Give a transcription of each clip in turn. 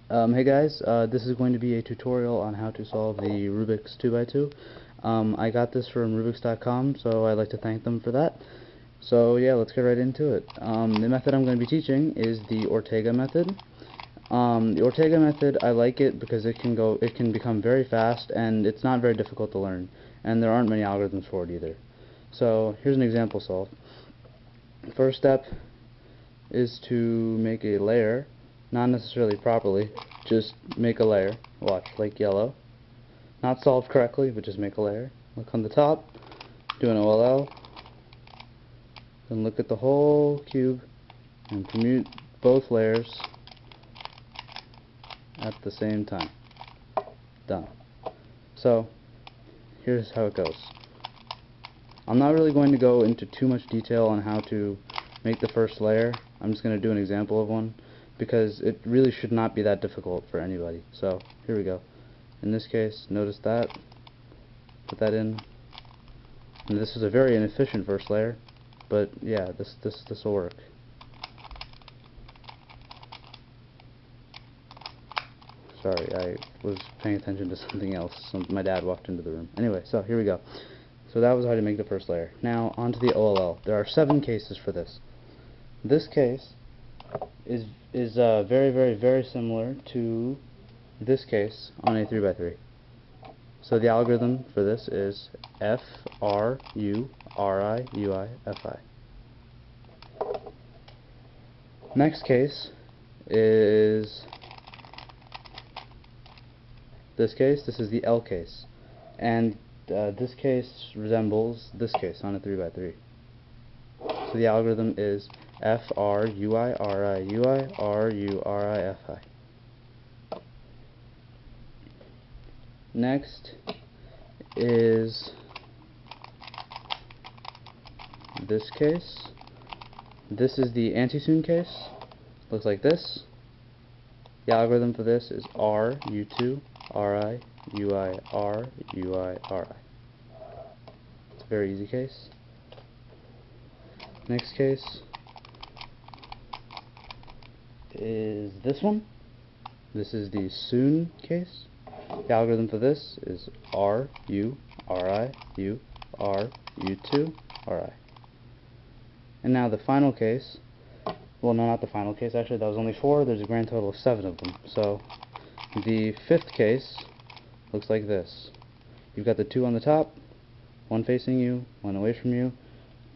Hey guys, this is going to be a tutorial on how to solve the Rubik's 2x2. I got this from Rubiks.com, so I'd like to thank them for that. So yeah, let's get right into it. The method I'm going to be teaching is the Ortega method. The Ortega method, I like it because it can become very fast, and it's not very difficult to learn, and there aren't many algorithms for it either. So here's an example solve. First step is to make a layer. Not necessarily properly, just make a layer. Watch, like yellow. Not solved correctly, but just make a layer. Look on the top, do an OLL, then look at the whole cube and permute both layers at the same time. Done. So, here's how it goes. I'm not really going to go into too much detail on how to make the first layer. I'm just going to do an example of one, because it really should not be that difficult for anybody. So here we go. In this case, notice that, put that in, and this is a very inefficient first layer, but yeah, this will work. Sorry, I was paying attention to something else. My dad walked into the room. Anyway, so here we go. So that was how to make the first layer. Now onto the OLL. There are 7 cases for this. This case is very similar to this case on a 3x3. So the algorithm for this is F, R, U, R, I, U, I, F, I. Next case is this case. This is the L case. And this case resembles this case on a 3x3. So the algorithm is F, R, U, I, R, I, U, I, R, U, R, I, F, I. Next is this case. This is the anti-tune case. Looks like this. The algorithm for this is R, U2, RI, UI, R, UI, RI. It's a very easy case. Next case is this one. This is the soon case. The algorithm for this is R, U, RI, U, R, U2, RI. And now the final case, well, no, not the final case, actually, that was only 4. There's a grand total of 7 of them. So the 5th case looks like this. You've got the 2 on the top, 1 facing you, 1 away from you.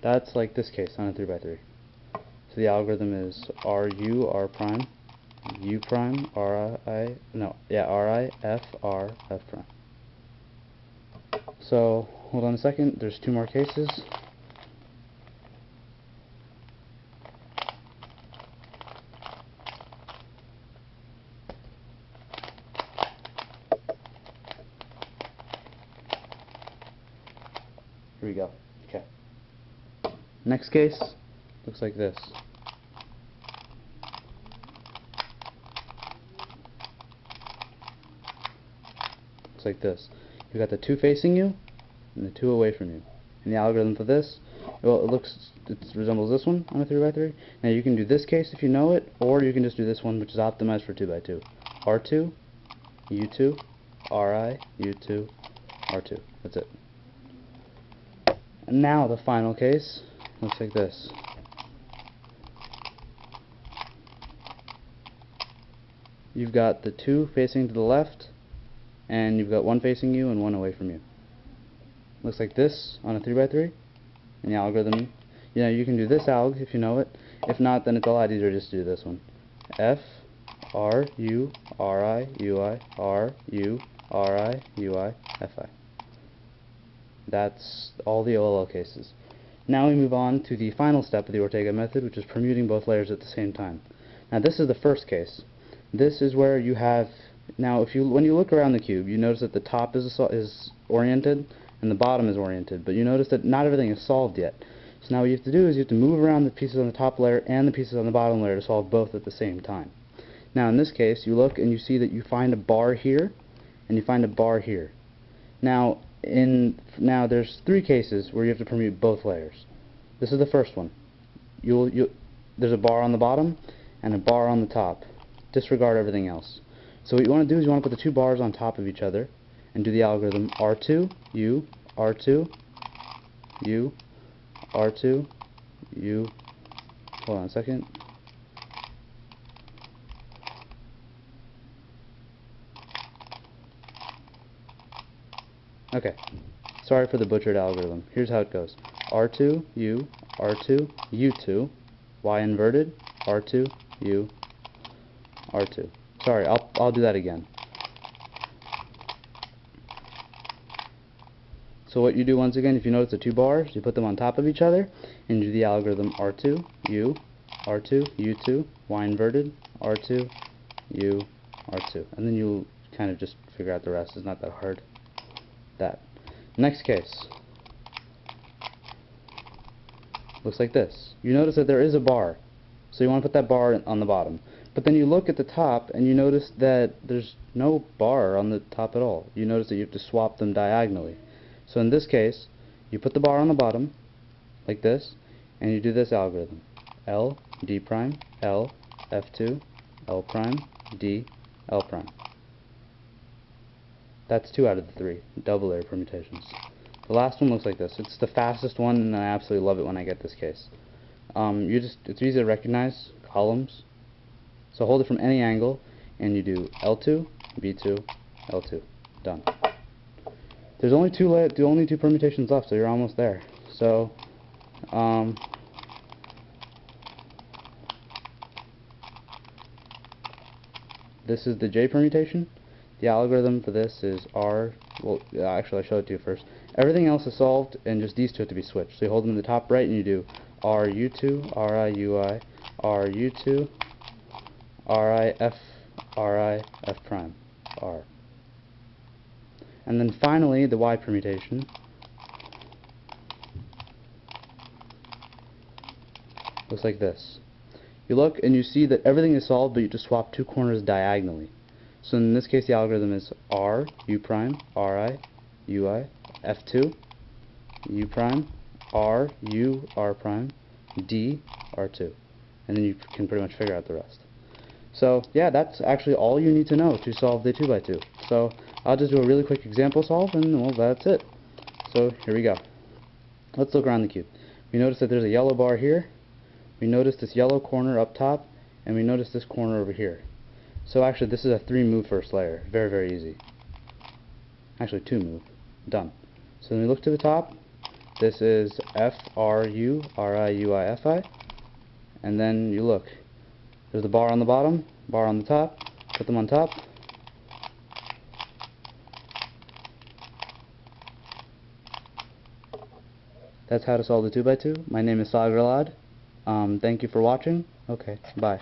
That's like this case on a 3x3. So the algorithm is RU, R prime, U prime, RI, F, R, F prime. So, hold on a second, there's 2 more cases. Here we go. Okay. Next case looks like this. Looks like this. You've got the 2 facing you and the 2 away from you. And the algorithm for this, well, it resembles this one on a 3x3. Now you can do this case if you know it, or you can just do this one, which is optimized for 2x2. R2, U2, RI, U2, R2. That's it. And now the final case looks like this. You've got the 2 facing to the left, and you've got 1 facing you and 1 away from you. Looks like this on a 3x3. And the algorithm, you can do this alg if you know it. If not, then it's a lot easier just to do this one. F, R, U, R, I, U, I, R, U, R, I, U, I, F, I. That's all the OLL cases. Now we move on to the final step of the Ortega method, which is permuting both layers at the same time. Now this is the first case. This is where you have, now when you look around the cube, you notice that the top is oriented and the bottom is oriented, but you notice that not everything is solved yet. So now what you have to do is you have to move around the pieces on the top layer and the pieces on the bottom layer to solve both at the same time. Now in this case, you look and you see that you find a bar here and you find a bar here. Now there's 3 cases where you have to permute both layers. This is the first one. There's a bar on the bottom and a bar on the top. Disregard everything else. So what you want to do is you want to put the two bars on top of each other and do the algorithm R2, U, R2, U, R2, U. Hold on a second. Okay. Sorry for the butchered algorithm. Here's how it goes. R2, U, R2, U2, Y inverted, R2, U, R2. Sorry, I'll do that again. So what you do once again, if you notice the two bars, you put them on top of each other and do the algorithm R2, U, R2, U2, Y inverted, R2, U, R2. And then you'll kind of just figure out the rest. It's not that hard. That. Next case. Looks like this. You notice that there is a bar. So you want to put that bar on the bottom. But then you look at the top and you notice that there's no bar on the top at all. You notice that you have to swap them diagonally. So in this case, you put the bar on the bottom, like this, and you do this algorithm. L, D prime, L, F2, L prime, D, L prime. That's 2 out of the 3 double layer permutations. The last one looks like this. It's the fastest one, and I absolutely love it when I get this case. It's easy to recognize columns. So hold it from any angle, and you do L2, B2, L2. Done. There's only two permutations left, so you're almost there. So, this is the J permutation. The algorithm for this is R. Well, actually, I'll show it to you first. Everything else is solved, and just these two have to be switched. So you hold them in the top right, and you do R U2, R I U I, R U2, R I F prime, R. And then finally, the Y permutation. Looks like this. You look and you see that everything is solved, but you just swap two corners diagonally. So in this case, the algorithm is R, U prime, R I, U I, F2, U prime, R, U, R prime, D, R2. And then you can pretty much figure out the rest. So yeah, that's actually all you need to know to solve the 2x2. So I'll just do a really quick example solve, and well, that's it. So here we go. Let's look around the cube. We notice that there's a yellow bar here. We notice this yellow corner up top, and we notice this corner over here. So actually, this is a 3-move first layer. Very, very easy. Actually, 2-move. Done. So then we look to the top. This is F, R, U, R, I, U, I, F, I. And then you look. There's the bar on the bottom, bar on the top. Put them on top. That's how to solve the 2x2. My name is Sagralad. Thank you for watching. Okay, bye.